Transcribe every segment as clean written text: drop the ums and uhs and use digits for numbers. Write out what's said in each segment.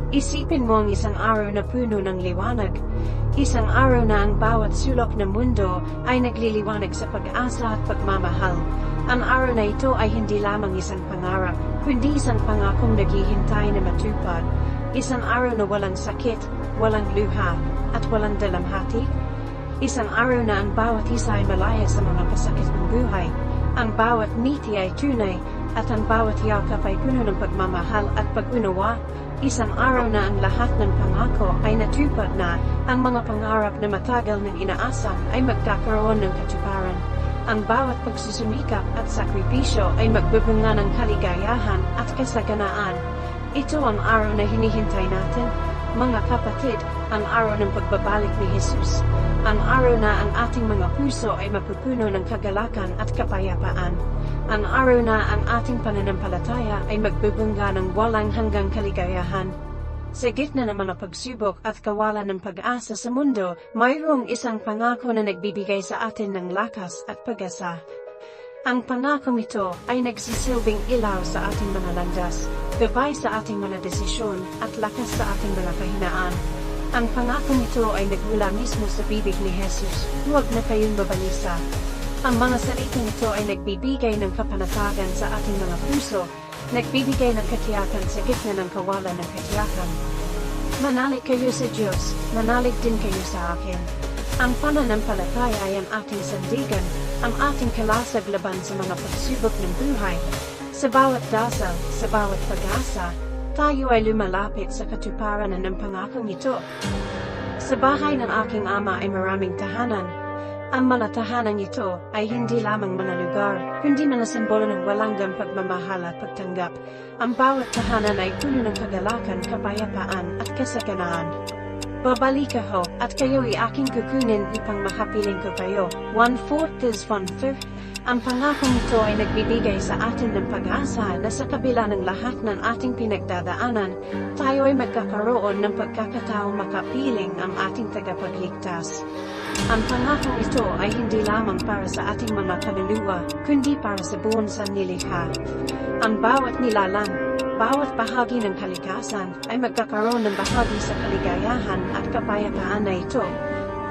Isipin mo ang isang araw na puno ng liwanag. Isang araw na ang bawat sulok ng mundo ay nagliliwanag sa pag-asa at pagmamahal. Ang araw na ito ay hindi lamang isang pangarap, kundi isang pangakong naghihintay na matupad. Isang araw na walang sakit, walang luha, at walang dalamhati. Isang araw na ang bawat isa ay malaya sa mga pasakit ng buhay. Ang bawat ngiti ay tunay, at ang bawat yakap ay puno ng pagmamahal at pag-unawa. Isang araw na ang lahat ng pangako ay natupad na, ang mga pangarap na matagal ng inaasam ay magkakaroon ng katuparan. Ang bawat pagsusumikap at sakripisyo ay magbubunga ng kaligayahan at kasaganaan. Ito ang araw na hinihintay natin, mga kapatid, ang araw ng pagbabalik ni Hesus. Ang araw na ang ating mga puso ay mapupuno ng kagalakan at kapayapaan. Ang araw na ang ating pananampalataya ay magbubunga ng walang hanggang kaligayahan. Sa gitna ng mga pagsubok at kawalan ng pag-asa sa mundo, mayroong isang pangako na nagbibigay sa atin ng lakas at pag-asa. Ang pangakong ito ay nagsisilbing ilaw sa ating mga landas, gabay sa ating mga desisyon, at lakas sa ating mga kahinaan. Ang pangakong ito ay nagmula mismo sa bibig ni Hesus, huwag na kayong mabalisa. Ang mga salitang ito ay nagbibigay ng kapanatagan sa ating mga puso, nagbibigay ng katiyakan sa gitna ng kawalan ng katiyakan. Manalig kayo sa Diyos, manalig din kayo sa akin. Ang pananampalataya ay ang ating sandigan, ang ating kalasag laban sa mga pagsubok ng buhay. Sa bawat dasal, sa bawat pag-asa, tayo ay lumalapit sa katuparan ng pangakong ito. Sa bahay ng aking ama ay maraming tahanan. Ang mga tahanan ito ay hindi lamang mga lugar, kundi mga simbolo ng walangang pagmamahal at pagtanggap. Ang bawat tahanan ay puno ng kagalakan, kapayapaan at kasaganaan. Babalik ako, at kayo'y aking kukunin upang makapiling ko kayo. 1/4 is 1/5. Ang pangakong ito ay nagbibigay sa atin ng pag-asa na sa kabila ng lahat ng ating pinagdadaanan, tayo ay magkakaroon ng pagkakataong makapiling ang ating tagapagligtas. Ang pangakong ito ay hindi lamang para sa ating mga kaluluwa, kundi para sa buong sanlilikha. Ang bawat nilalang, bawat bahagi ng kalikasan ay magkakaroon ng bahagi sa kaligayahan at kapayapaan na ito.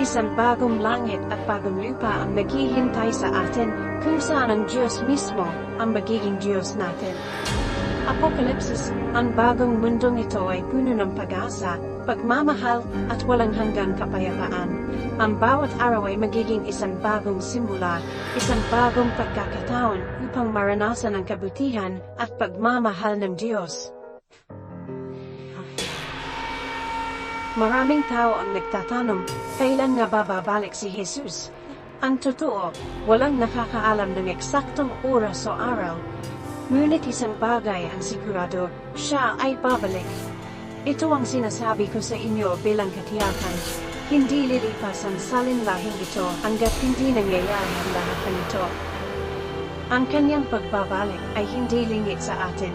Isang bagong langit at bagong lupa ang naghihintay sa atin, kung saan ang Diyos mismo ang magiging Diyos natin. Apokalipsis, ang bagong mundong ito ay puno ng pag-asa, pagmamahal, at walang hanggang kapayapaan. Ang bawat araw ay magiging isang bagong simula, isang bagong pagkakataon upang maranasan ang kabutihan at pagmamahal ng Diyos. Maraming tao ang nagtatanong, kailan nga babalik si Hesus? Ang totoo, walang nakakaalam ng eksaktong oras o araw. Ngunit isang bagay ang sigurado, siya ay babalik. Ito ang sinasabi ko sa inyo bilang katiyakan. Hindi lilipas ang salinlahing ito hanggat hindi nangyayari ang lahat ng ito. Ang kanyang pagbabalik ay hindi lingit sa atin.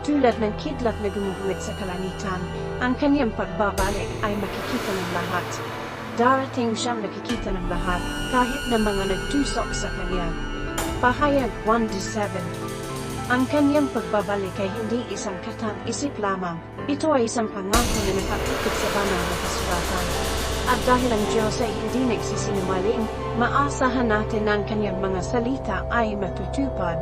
Tulad ng kidlat na gumuguhit sa kalangitan, ang kanyang pagbabalik ay makikita ng lahat. Darating siyang nakikita ng lahat, kahit na mga nagtusok sa kanya. Pahayag 1-7. Ang kanyang pagbabalik ay hindi isang katang-isip lamang. Ito ay isang pangako na nakapikit sa banal na kasulatan. At dahil ang Diyos ay hindi nagsisinungaling, maasahan natin na ang kanyang mga salita ay matutupad.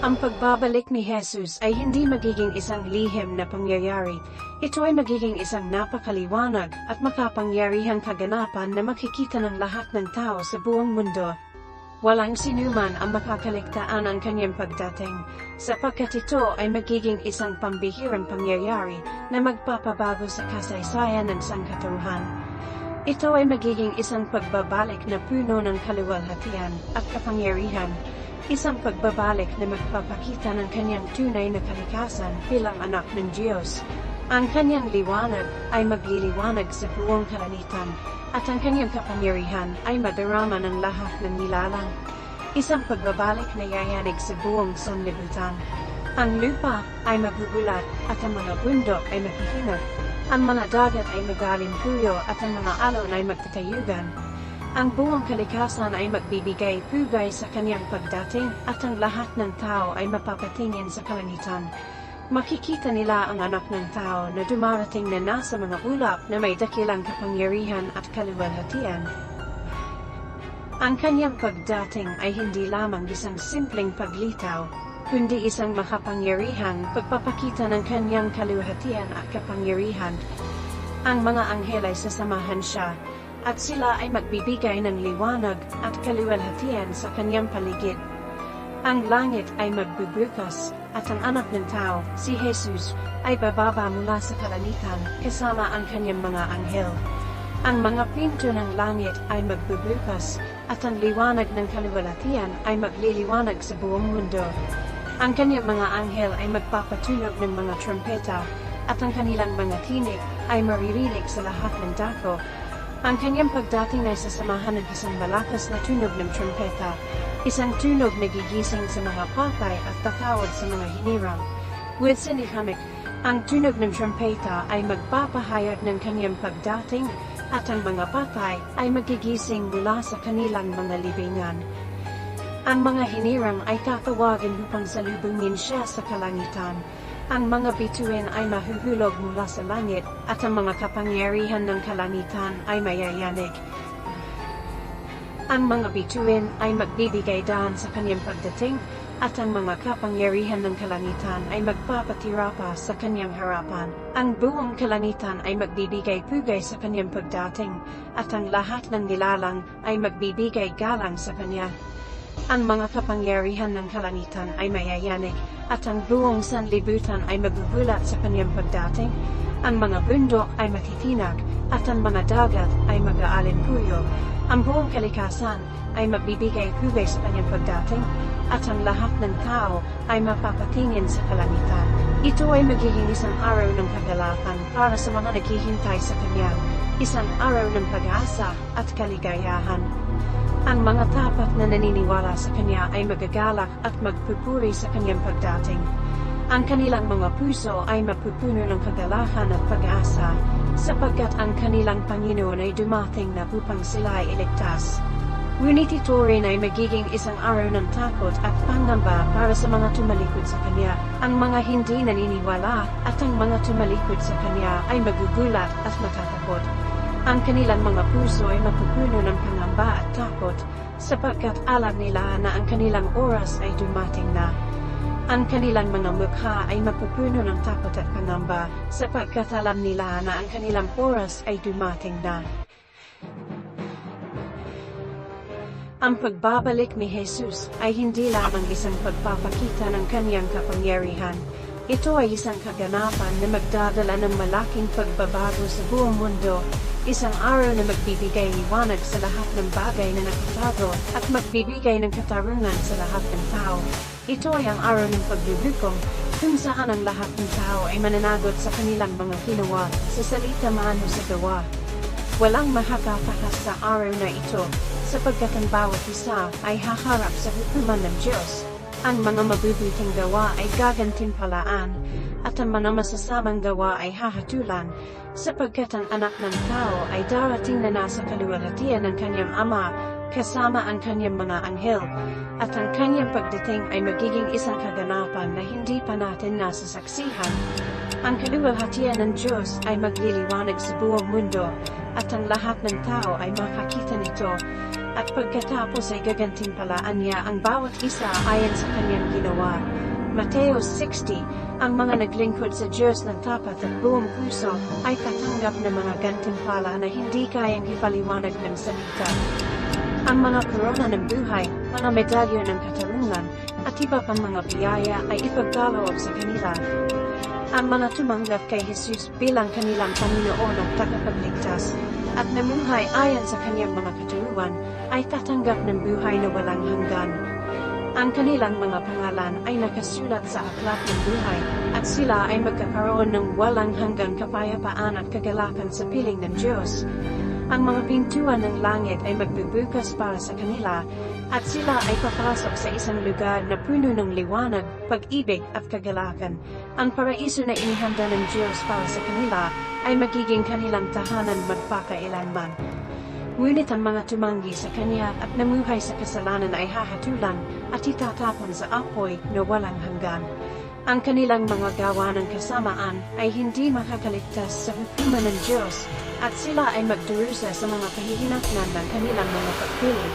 Ang pagbabalik ni Hesus ay hindi magiging isang lihim na pangyayari. Ito ay magiging isang napakaliwanag at makapangyarihang kaganapan na makikita ng lahat ng tao sa buong mundo. Walang sinuman ang makakaligtaan ang kanyang pagdating, sapagkat ito ay magiging isang pambihirang pangyayari na magpapabago sa kasaysayan ng sangkatauhan. Ito ay magiging isang pagbabalik na puno ng kaluwalhatian at kapangyarihan. Isang pagbabalik na magpapakita ng kanyang tunay na kalikasan bilang anak ng Diyos. Ang kanyang liwanag ay magliliwanag sa buong kalanitan, at ang kanyang kapangyarihan ay madarama ng lahat ng nilalang. Isang pagbabalik na yayanig sa buong sanlibutan. Ang lupa ay magugulat at ang mga bundok ay mahihinag. Ang mga dagat ay magalimpuyo at ang mga alon ay magtatayugan. Ang buong kalikasan ay magbibigay pugay sa kanyang pagdating at ang lahat ng tao ay mapapatingin sa kalangitan. Makikita nila ang anak ng tao na dumarating na nasa mga ulap na may dakilang kapangyarihan at kaluwalhatian. Ang kanyang pagdating ay hindi lamang isang simpleng paglitaw, kundi isang makapangyarihang pagpapakita ng kanyang kaluwalhatian at kapangyarihan. Ang mga anghel ay sasamahan siya, at sila ay magbibigay ng liwanag at kaluwalhatian sa kanyang paligid. Ang langit ay magbubukas, at ang anak ng tao, si Hesus, ay bababa mula sa kalangitan kasama ang kanyang mga anghel. Ang mga pinto ng langit ay magbubukas, at ang liwanag ng kaluwalhatian ay magliliwanag sa buong mundo. Ang kanyang mga anghel ay magpapatunog ng mga trumpeta, at ang kanilang mga tinig ay maririnig sa lahat ng dako. Ang kanyang pagdating ay sasamahan ng isang malakas na tunog ng trumpeta, isang tunog na gigising sa mga patay at tatawag sa mga hinirang. With sinihamik, ang tunog ng trumpeta ay magpapahayag ng kanyang pagdating, at ang mga patay ay magigising mula sa kanilang mga libingan. Ang mga hinirang ay tatawagin upang salubungin siya sa kalangitan. Ang mga bituin ay mahuhulog mula sa langit, at ang mga kapangyarihan ng kalangitan ay mayayanig. Ang mga bituin ay magbibigay daan sa kanyang pagdating, at ang mga kapangyarihan ng kalangitan ay magpapatira pa sa kanyang harapan. Ang buong kalangitan ay magbibigay pugay sa kanyang pagdating, at ang lahat ng nilalang ay magbibigay galang sa kanya. Ang mga kapangyarihan ng kalangitan ay mayayanig, at ang buong sanlibutan ay magugulat sa kanyang pagdating. Ang mga bundok ay matitinag, at ang mga dagat ay mag-aalinpuyo. Ang buong kalikasan ay magbibigay pugay sa kanyang pagdating, at ang lahat ng tao ay mapapatingin sa kalangitan. Ito ay magiging isang araw ng kagalakan para sa mga naghihintay sa kanya, isang araw ng pag-asa at kaligayahan. Ang mga tapat na naniniwala sa kanya ay magagalak at magpupuri sa kanyang pagdating. Ang kanilang mga puso ay mapupuno ng kagalakan at pag-asa, sapagkat ang kanilang Panginoon ay dumating na upang sila ay iligtas. Ngunit ito rin ay magiging isang araw ng takot at pangamba para sa mga tumalikod sa Kanya. Ang mga hindi naniniwala at ang mga tumalikod sa Kanya ay magugulat at matatakot. Ang kanilang mga puso ay mapupuno ng pangamba at takot, sapagkat alam nila na ang kanilang oras ay dumating na. Ang kanilang mga mukha ay mapupuno ng takot at pangamba, sapagkat alam nila na ang kanilang oras ay dumating na. Ang pagbabalik ni Hesus ay hindi lamang isang pagpapakita ng kanyang kapangyarihan. Ito ay isang kaganapan na magdadala ng malaking pagbabago sa buong mundo, isang araw na magbibigay liwanag sa lahat ng bagay na nakatago at magbibigay ng katarungan sa lahat ng tao. Ito ay ang araw ng pagbubukom, kung saan ang lahat ng tao ay mananagot sa kanilang mga ginawa, sa salita man o sa gawa. Walang makakatakas sa araw na ito, sapagkat ang bawat isa ay haharap sa hukuman ng Diyos. Ang mga mabubuting gawa ay gagantimpalaan, at ang mga masasamang gawa ay hahatulan, sapagkat ang anak ng tao ay darating na nasa kaluwalhatian ng kanyang ama, kasama ang kanyang mga anghel, at ang kanyang pagdating ay magiging isang kaganapan na hindi pa natin nasasaksihan. Ang kaluwalhatian ng Diyos ay magliliwanag sa buong mundo, at ang lahat ng tao ay makakita nito, at pagkatapos ay gagantimpalaan niya ang bawat isa ayon sa kanyang ginawa. Mateo 60, ang mga naglingkod sa Diyos ng tapat at buong puso ay tatanggap ng mga gantimpala na hindi kayang ipaliwanag ng salita. Ang mga korona ng buhay, mga medalyo ng katarungan, at iba pang mga biyaya ay ipagkaloob sa kanila. Ang mga tumanggap kay Hesus bilang kanilang Panginoon at tagapagligtas, at namuhay ayon sa kanyang mga katuruan, ay tatanggap ng buhay na walang hanggan. Ang kanilang mga pangalan ay nakasulat sa aklat ng buhay, at sila ay magkakaroon ng walang hanggang kapayapaan at kagalakan sa piling ng Diyos. Ang mga pintuan ng langit ay magbubukas para sa kanila, at sila ay papasok sa isang lugar na puno ng liwanag, pag-ibig at kagalakan. Ang paraiso na inihanda ng Diyos para sa kanila ay magiging kanilang tahanan magpakailanman. Ngunit ang mga tumanggi sa Kanya at namuhay sa kasalanan ay hahatulan at itatapon sa apoy na walang hanggan. Ang kanilang mga gawa ng kasamaan ay hindi makakaligtas sa hukuman ng Diyos, at sila ay magdurusa sa mga kahihinatnan ng kanilang mga pagpili.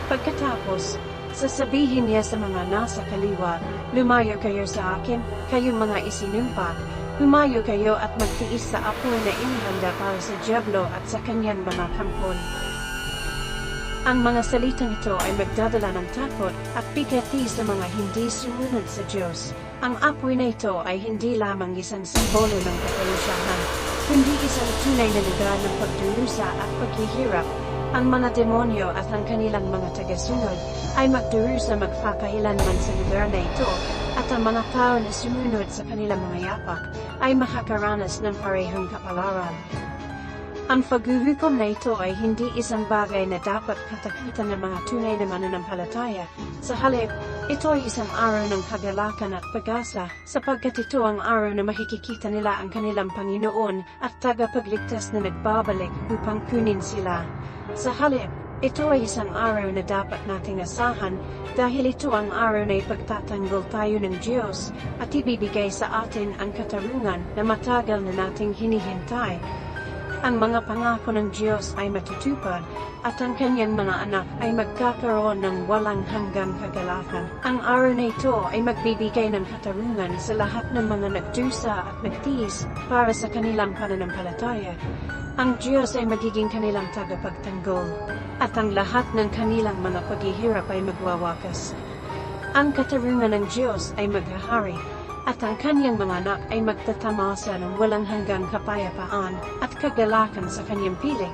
Pagkatapos, sasabihin niya sa mga nasa kaliwa, lumayo kayo sa akin, kayong mga isinumpa, humayo kayo at magtiis sa apoy na inihanda para sa dyablo at sa kanyang mga kampon. Ang mga salitang ito ay magdadala ng takot at bigati sa mga hindi sumunod sa Diyos. Ang apoy na ito ay hindi lamang isang simbolo ng kapalusyahan, kundi isang tunay na lugar ng pagdurusa at paghihirap. Ang mga demonyo at ang kanilang mga tagasunod ay magdurusa magpakailanman sa lugar na ito, at ang mga tao na sumunod sa kanilang mga yapak ay makakaranas ng parehong kapalaran. Ang paghuhukom na ito ay hindi isang bagay na dapat katakutan ng mga tunay na mananampalataya. Sa halip, ito ay isang araw ng kagalakan at pag-asa, sapagkat ito ang araw na makikita nila ang kanilang Panginoon at tagapagligtas na nagbabalik upang kunin sila. Sa halip, ito ay isang araw na dapat nating asahan, dahil ito ang araw na ipagtatanggol tayo ng Diyos at ibibigay sa atin ang katarungan na matagal na nating hinihintay. Ang mga pangako ng Diyos ay matutupad, at ang kanyang mga anak ay magkakaroon ng walang hanggang kagalakan. Ang araw na ito ay magbibigay ng katarungan sa lahat ng mga nagdusa at nagtiis para sa kanilang pananampalataya. Ang Diyos ay magiging kanilang tagapagtanggol, at ang lahat ng kanilang mga paghihirap ay magwawakas. Ang katarungan ng Diyos ay maghahari, at ang kanyang mga anak ay magtatamasa ng walang hanggang kapayapaan at kagalakan sa kanyang piling.